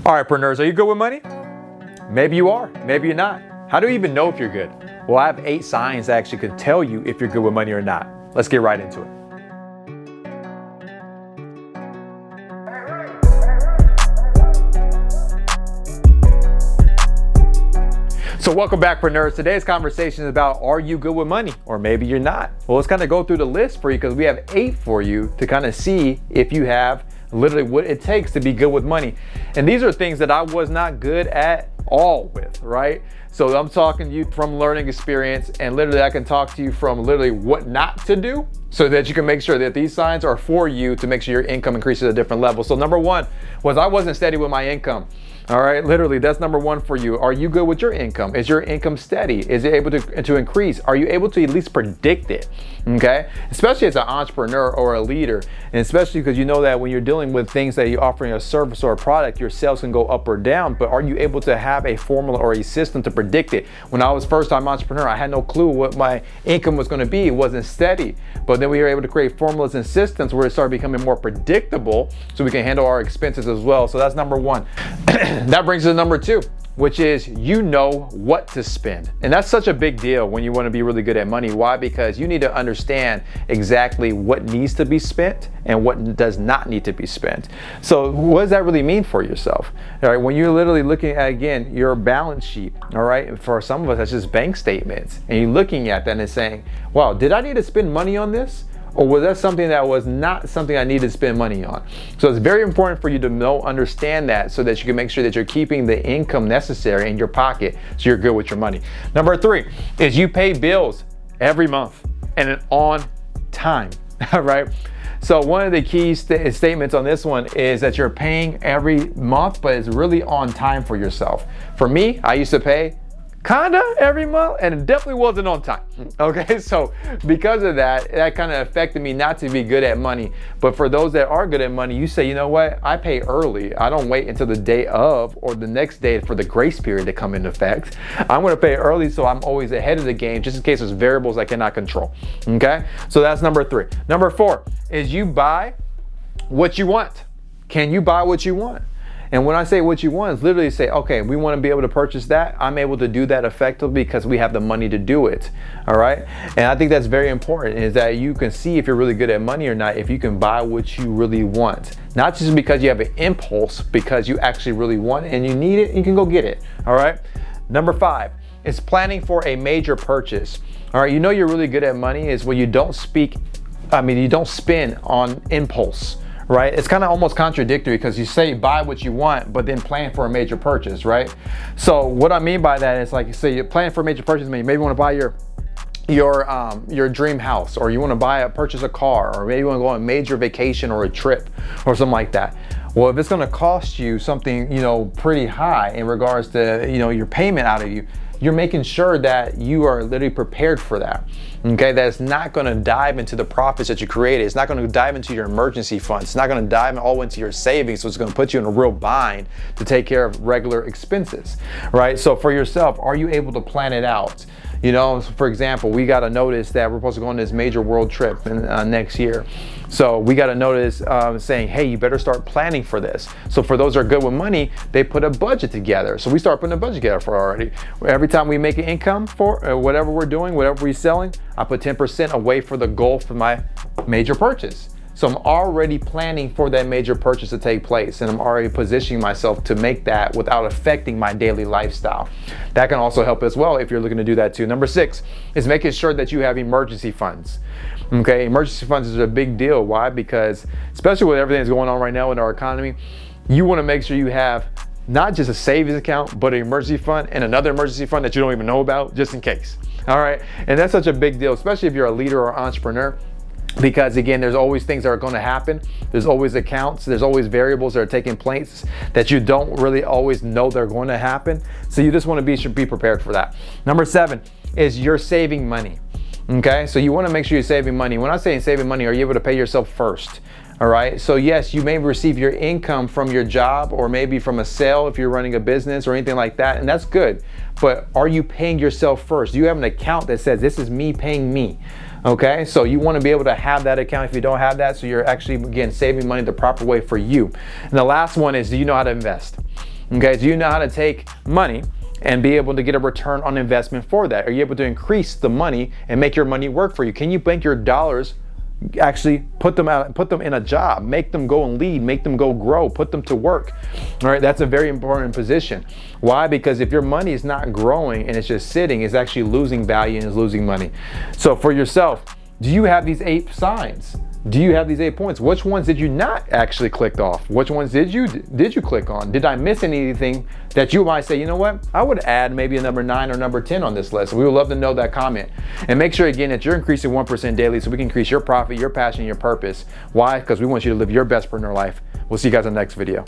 All right, Preneurs, are you good with money? Maybe you are, maybe you're not. How do you even know if you're good? Well, I have 8 signs that actually could tell you if you're good with money or not. Let's get right into it. So welcome back, Preneurs. Today's conversation is about, are you good with money? Or maybe you're not. Well, let's kind of go through the list for you because we have 8 for you to kind of see if you have literally what it takes to be good with money. And these are things that I was not good at all with, right? So I'm talking to you from learning experience, and literally I can talk to you from literally what not to do so that you can make sure that these signs are for you to make sure your income increases at a different level. So number 1 was I wasn't steady with my income. All right, literally that's number 1 for you. Are you good with your income? Is your income steady? Is it able to increase? Are you able to at least predict it? Okay, especially as an entrepreneur or a leader, and especially because you know that when you're dealing with things that you're offering a service or a product, your sales can go up or down, but are you able to have a formula or a system to predict it? When I was first-time entrepreneur, I had no clue what my income was going to be. It wasn't steady, but then we were able to create formulas and systems where it started becoming more predictable so we can handle our expenses as well. So that's number 1. That brings us to number 2, which is you know what to spend. And that's such a big deal when you want to be really good at money. Why? Because you need to understand exactly what needs to be spent and what does not need to be spent. So what does that really mean for yourself? All right, when you're literally looking at, again, your balance sheet, all right, for some of us, that's just bank statements. And you're looking at that and saying, wow, did I need to spend money on this? Or was that something that was not something I needed to spend money on? So it's very important for you to understand that so that you can make sure that you're keeping the income necessary in your pocket so you're good with your money. Number 3 is you pay bills every month and on time, all right? So one of the key statements on this one is that you're paying every month, but it's really on time for yourself. For me, I used to pay kinda every month, and it definitely wasn't on time. Okay, so because of that kind of affected me not to be good at money. But for those that are good at money, you say, you know what, I pay early. I don't wait until the day of or the next day for the grace period to come into effect. I'm gonna pay early so I'm always ahead of the game just in case there's variables I cannot control. Okay, so that's number 3. Number 4 is you buy what you want. Can you buy what you want? And when I say what you want, is literally say, okay, we want to be able to purchase that. I'm able to do that effectively because we have the money to do it. All right. And I think that's very important, is that you can see if you're really good at money or not, if you can buy what you really want. Not just because you have an impulse, because you actually really want it and you need it, you can go get it. All right. Number 5 is planning for a major purchase. All right. You know you're really good at money is when you don't spend on impulse. Right? It's kind of almost contradictory because you say buy what you want, but then plan for a major purchase, right? So what I mean by that is, like you say, you plan for a major purchase, maybe you want to buy your dream house, or you want to purchase a car, or maybe you want to go on a major vacation or a trip or something like that. Well, if it's going to cost you something, pretty high in regards to, your payment out of you, you're making sure that you are literally prepared for that. Okay, that it's not going to dive into the profits that you created. It's not going to dive into your emergency funds. It's not going to dive all into your savings. So it's going to put you in a real bind to take care of regular expenses, right? So for yourself, are you able to plan it out? For example, we got a notice that we're supposed to go on this major world trip next year. So we got a notice saying, hey, you better start planning for this. So for those that are good with money, they put a budget together. So we start putting a budget together for already. Every time we make an income for whatever we're doing, whatever we're selling, I put 10% away for the goal for my major purchase. So I'm already planning for that major purchase to take place, and I'm already positioning myself to make that without affecting my daily lifestyle. That can also help as well if you're looking to do that too. Number 6 is making sure that you have emergency funds. Okay, emergency funds is a big deal. Why? Because especially with everything that's going on right now in our economy, you want to make sure you have not just a savings account, but an emergency fund and another emergency fund that you don't even know about, just in case. All right, and that's such a big deal, especially if you're a leader or entrepreneur. Because again, there's always things that are going to happen. There's always accounts. There's always variables that are taking place that you don't really always know they're going to happen. So you just want to be prepared for that. Number 7 is you're saving money. Okay, so you want to make sure you're saving money. When I'm saying saving money, are you able to pay yourself first? All right, so yes, you may receive your income from your job or maybe from a sale if you're running a business or anything like that, and that's good. But are you paying yourself first? Do you have an account that says this is me paying me? Okay, so you want to be able to have that account if you don't have that, so you're actually, again, saving money the proper way for you. And the last one is, do you know how to invest? Okay, do you know how to take money and be able to get a return on investment for that? Are you able to increase the money and make your money work for you? Can you bank your dollars, actually put them out, put them in a job, make them go and lead, make them go grow, put them to work? All right, that's a very important position. Why? Because if your money is not growing and it's just sitting, it's actually losing value and is losing money. So for yourself, do you have these 8 signs? Do you have these 8 points? Which ones did you not actually click off? Which ones did you click on? Did I miss anything that you might say, you know what, I would add maybe a number 9 or number 10 on this list? We would love to know that comment. And make sure again that you're increasing 1% daily so we can increase your profit, your passion, your purpose. Why? Because we want you to live your best Preneur life. We'll see you guys in the next video.